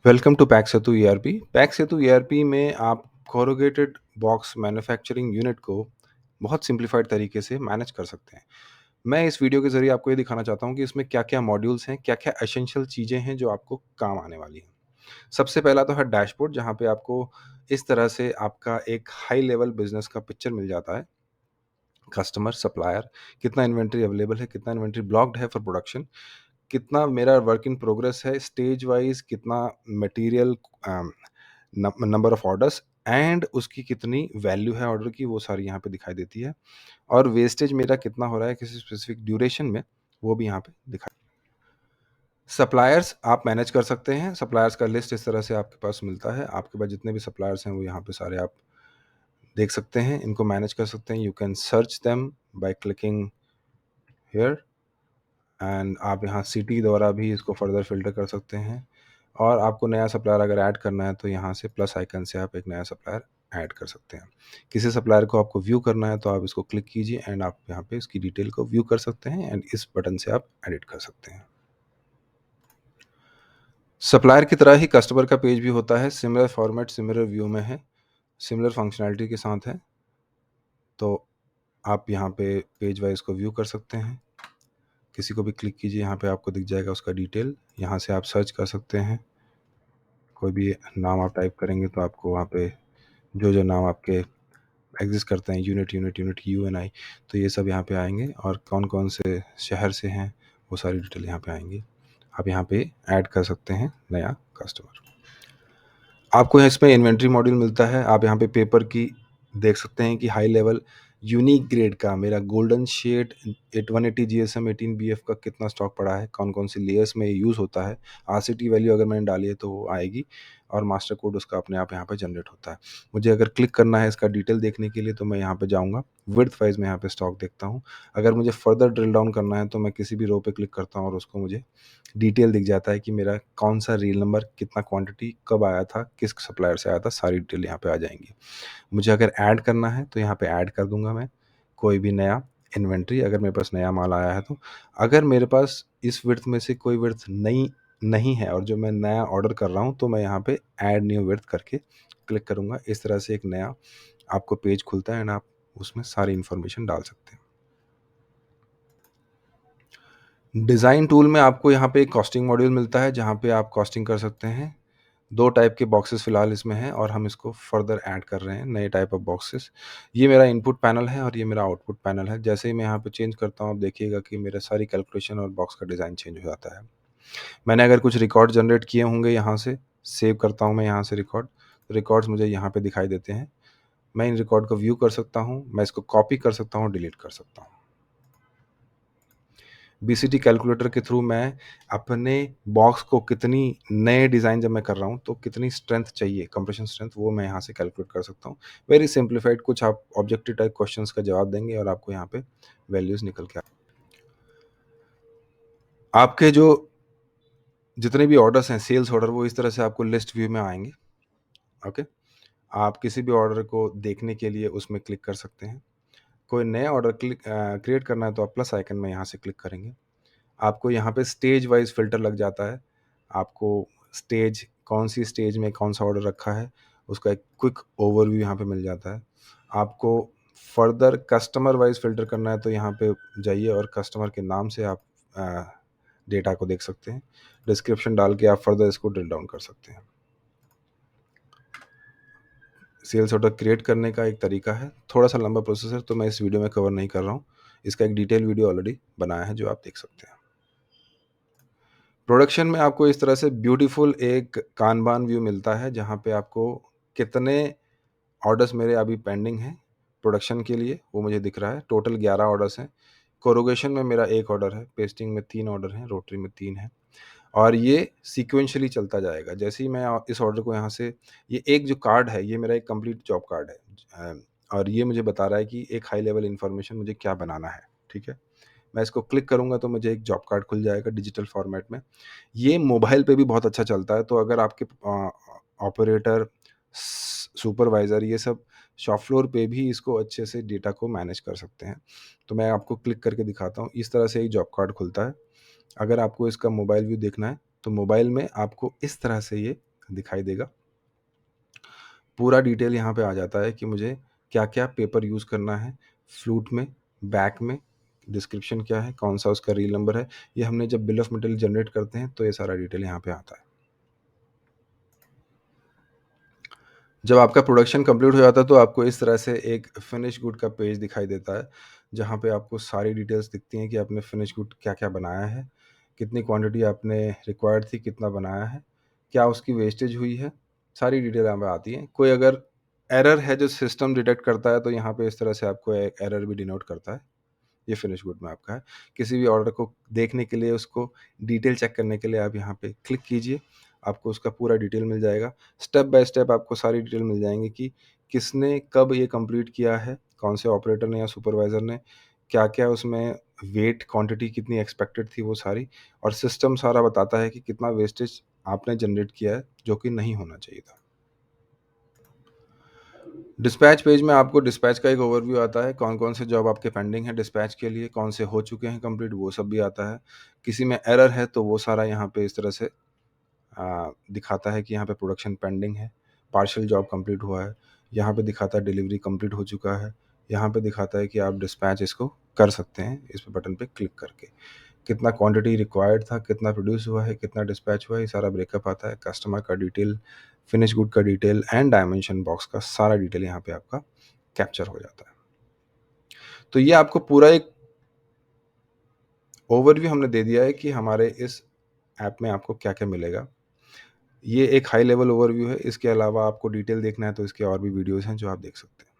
Welcome to Pack Setu ERP. Pack Setu ERP में आप corrugated box manufacturing unit को बहुत सिंप्लीफाइड तरीके से मैनेज कर सकते हैं। मैं इस वीडियो के ज़रिए आपको ये दिखाना चाहता हूँ कि इसमें क्या-क्या मॉड्यूल्स हैं, क्या-क्या एसेंशियल चीज़ें हैं जो आपको काम आने वाली हैं। सबसे पहला तो है डैशबोर्ड, जहाँ पे आपको इस तरह से आपका एक हाई लेवल बिज़नेस का पिक्चर मिल जाता है। कस्टमर, सप्लायर, कितना इन्वेंटरी अवेलेबल है, कितना इन्वेंटरी ब्लॉक्ड है फॉर प्रोडक्शन, कितना मेरा वर्क इन प्रोग्रेस है, स्टेज वाइज कितना material, number of orders and उसकी कितनी वैल्यू है ऑर्डर की, वो सारी यहाँ पे दिखाई देती है। और वेस्टेज मेरा कितना हो रहा है किसी स्पेसिफिक ड्यूरेशन में, वो भी यहाँ पे दिखाई। सप्लायर्स आप मैनेज कर सकते हैं। सप्लायर्स का लिस्ट इस तरह से आपके पास मिलता है। आपके पास जितने भी सप्लायर्स हैं वो यहाँ पे सारे आप देख सकते हैं, इनको मैनेज कर सकते हैं। You can search them by clicking here and आप यहाँ सिटी द्वारा भी इसको फर्दर फिल्टर कर सकते हैं। और आपको नया सप्लायर अगर ऐड करना है तो यहाँ से प्लस आइकन से आप एक नया सप्लायर ऐड कर सकते हैं। किसी सप्लायर को आपको व्यू करना है तो आप इसको क्लिक कीजिए एंड आप यहाँ पे इसकी डिटेल को व्यू कर सकते हैं एंड इस बटन से आप एडिट कर सकते हैं। सप्लायर की तरह ही कस्टमर का पेज भी होता है, सिमिलर फॉर्मेट सिमिलर व्यू में है, सिमिलर फंक्शनैलिटी के साथ है। तो आप यहाँ पे पेज वाइज को व्यू कर सकते हैं। किसी को भी क्लिक कीजिए, यहाँ पे आपको दिख जाएगा उसका डिटेल। यहाँ से आप सर्च कर सकते हैं, कोई भी नाम आप टाइप करेंगे तो आपको वहाँ पे जो जो नाम आपके एग्जिस्ट करते हैं, यूनिट यूएनआई, तो ये सब यहाँ पे आएंगे और कौन कौन से शहर से हैं वो सारी डिटेल यहाँ पे आएंगी। आप यहाँ पे ऐड कर सकते हैं नया कस्टमर। आपको इसमें इन्वेंट्री मॉड्यूल मिलता है। आप यहाँ पे पेपर की देख सकते हैं कि हाई लेवल यूनिक ग्रेड का मेरा गोल्डन शेड 180 जीएसएम 18 बीएफ का कितना स्टॉक पड़ा है, कौन कौन सी लेयर्स में यूज़ होता है। आरसीटी वैल्यू अगर मैंने डाली है तो वो आएगी और मास्टर कोड उसका अपने आप यहाँ पे जनरेट होता है। मुझे अगर क्लिक करना है इसका डिटेल देखने के लिए तो मैं यहाँ पे जाऊँगा, विड्थ वाइज मैं यहाँ पे स्टॉक देखता हूँ। अगर मुझे फर्दर ड्रिल डाउन करना है तो मैं किसी भी रो पे क्लिक करता हूँ और उसको मुझे डिटेल दिख जाता है कि मेरा कौन सा रील नंबर, कितना क्वांटिटी, कब आया था, किस सप्लायर से आया था, सारी डिटेल यहाँ पे आ जाएंगी। मुझे अगर ऐड करना है तो यहाँ पे ऐड कर दूंगा मैं कोई भी नया इन्वेंट्री, अगर मेरे पास नया माल आया है तो। अगर मेरे पास इस विड्थ में से कोई विड्थ नहीं है और जो मैं नया ऑर्डर कर रहा हूँ तो मैं यहाँ पे ऐड न्यू विड्थ करके क्लिक करूँगा। इस तरह से एक नया आपको पेज खुलता है एंड आप उसमें सारी इन्फॉर्मेशन डाल सकते हैं। डिज़ाइन टूल में आपको यहाँ पे एक कॉस्टिंग मॉड्यूल मिलता है जहाँ पे आप कॉस्टिंग कर सकते हैं। 2 टाइप के बॉक्सेस फ़िलहाल इसमें हैं और हम इसको फर्दर ऐड कर रहे हैं, नए टाइप ऑफ बॉक्सेस। ये मेरा इनपुट पैनल है और ये मेरा आउटपुट पैनल है। जैसे ही मैं यहाँ पे चेंज करता हूँ, आप देखिएगा कि मेरे सारी कैलकुलेशन और बॉक्स का डिज़ाइन चेंज हो जाता है। मैंने अगर कुछ रिकॉर्ड जनरेट किए होंगे यहाँ से, सेव करता हूँ मैं यहाँ से रिकॉर्ड, तो रिकॉर्ड्स मुझे यहाँ पे दिखाई देते हैं। मैं इन रिकॉर्ड को व्यू कर सकता हूँ, मैं इसको कॉपी कर सकता हूँ, डिलीट कर सकता हूँ। बीसीटी कैलकुलेटर के थ्रू मैं अपने बॉक्स को कितनी नए डिज़ाइन जब मैं कर रहा हूँ तो कितनी स्ट्रेंथ चाहिए, कंप्रेशन स्ट्रेंथ, वो मैं यहाँ से कैलकुलेट कर सकता हूँ। वेरी सिंप्लीफाइड, कुछ आप ऑब्जेक्टिव टाइप क्वेश्चंस का जवाब देंगे और आपको यहाँ पे वैल्यूज़ निकल के आपके जो जितने भी ऑर्डर्स हैं, सेल्स ऑर्डर, वो इस तरह से आपको लिस्ट व्यू में आएंगे। ओके, आप किसी भी ऑर्डर को देखने के लिए उसमें क्लिक कर सकते हैं। कोई नया ऑर्डर क्रिएट करना है तो आप प्लस आइकन में यहाँ से क्लिक करेंगे। आपको यहाँ पे स्टेज वाइज फ़िल्टर लग जाता है। आपको स्टेज, कौन सी स्टेज में कौन सा ऑर्डर रखा है, उसका एक क्विक ओवरव्यू यहाँ पे मिल जाता है। आपको फर्दर कस्टमर वाइज फ़िल्टर करना है तो यहाँ पे जाइए और कस्टमर के नाम से आप डेटा को देख सकते हैं। डिस्क्रिप्शन डाल के आप फर्दर इसको ड्रिल डाउन कर सकते हैं। सेल्स ऑर्डर क्रिएट करने का एक तरीका है, थोड़ा सा लंबा प्रोसेस है तो मैं इस वीडियो में कवर नहीं कर रहा हूँ। इसका एक डिटेल वीडियो ऑलरेडी बनाया है जो आप देख सकते हैं। प्रोडक्शन में आपको इस तरह से ब्यूटीफुल एक कानबान व्यू मिलता है जहाँ पे आपको कितने ऑर्डर्स मेरे अभी पेंडिंग हैं प्रोडक्शन के लिए, वो मुझे दिख रहा है। टोटल 11 ऑर्डर्स हैं। कोरोगेशन में मेरा 1 ऑर्डर है, पेस्टिंग में 3 ऑर्डर हैं, रोटरी में 3 हैं और ये सीक्वेंशियली चलता जाएगा। जैसे ही मैं इस ऑर्डर को यहाँ से, ये एक जो कार्ड है ये मेरा एक कंप्लीट जॉब कार्ड है और ये मुझे बता रहा है कि एक हाई लेवल इन्फॉर्मेशन मुझे क्या बनाना है। ठीक है, मैं इसको क्लिक करूँगा तो मुझे एक जॉब कार्ड खुल जाएगा डिजिटल फॉर्मेट में। ये मोबाइल पे भी बहुत अच्छा चलता है, तो अगर आपके ऑपरेटर, सुपरवाइज़र, ये सब शॉप फ्लोर पे भी इसको अच्छे से डेटा को मैनेज कर सकते हैं। तो मैं आपको क्लिक करके दिखाता हूँ। इस तरह से एक जॉब कार्ड खुलता है। अगर आपको इसका मोबाइल व्यू देखना है तो मोबाइल में आपको इस तरह से ये दिखाई देगा। पूरा डिटेल यहाँ पे आ जाता है कि मुझे क्या-क्या पेपर यूज़ करना है, फ्लूट में, बैक में, डिस्क्रिप्शन क्या है, कौन-सा उसका रील नंबर है। ये हमने जब बिल ऑफ मटेरियल जनरेट करते हैं तो ये सारा डिटेल यहाँ पे आता है। जब आपका प्रोडक्शन कंप्लीट हो जाता है तो आपको इस तरह से एक फिनिश गुड का पेज दिखाई देता है, जहाँ पे आपको सारी डिटेल्स दिखती हैं कि आपने फिनिश गुड क्या-क्या बनाया है, कितनी क्वांटिटी आपने रिक्वायर्ड थी, कितना बनाया है, क्या उसकी वेस्टेज हुई है, सारी डिटेल यहाँ पे आती है। कोई अगर एरर है जो सिस्टम डिटेक्ट करता है तो यहाँ पे इस तरह से आपको एक एरर भी डिनोट करता है। ये फिनिश गुड में आपका है। किसी भी ऑर्डर को देखने के लिए, उसको डिटेल चेक करने के लिए आप यहाँ पे क्लिक कीजिए, आपको उसका पूरा डिटेल मिल जाएगा। स्टेप बाय स्टेप आपको सारी डिटेल मिल जाएँगी कि किसने कब ये कंप्लीट किया है, कौन से ऑपरेटर ने या सुपरवाइज़र ने, क्या-क्या उसमें वेट, क्वांटिटी कितनी एक्सपेक्टेड थी वो सारी, और सिस्टम सारा बताता है कि कितना वेस्टेज आपने जनरेट किया है, जो कि नहीं होना चाहिए था। डिस्पैच पेज में आपको डिस्पैच का एक ओवरव्यू आता है, कौन-कौन से जॉब आपके पेंडिंग है डिस्पैच के लिए, कौन से हो चुके हैं कंप्लीट, वो सब भी आता है। किसी में एरर है तो वो सारा यहाँ पे इस तरह से दिखाता है कि यहाँ पे प्रोडक्शन पेंडिंग है, पार्शियल जॉब कंप्लीट हुआ है, यहाँ पे दिखाता है डिलीवरी कंप्लीट हो चुका है, यहाँ पे दिखाता है कि आप डिस्पैच इसको कर सकते हैं इस बटन पे क्लिक करके। कितना क्वांटिटी रिक्वायर्ड था, कितना प्रोड्यूस हुआ है, कितना डिस्पैच हुआ है, ये सारा ब्रेकअप आता है। कस्टमर का डिटेल, फिनिश गुड का डिटेल एंड डायमेंशन बॉक्स का सारा डिटेल यहाँ पे आपका कैप्चर हो जाता है। तो ये आपको पूरा एक ओवरव्यू हमने दे दिया है कि हमारे इस ऐप में आपको क्या-क्या मिलेगा। ये एक हाई लेवल ओवरव्यू है, इसके अलावा आपको डिटेल देखना है तो इसके और भी वीडियोज़ हैं जो आप देख सकते हैं।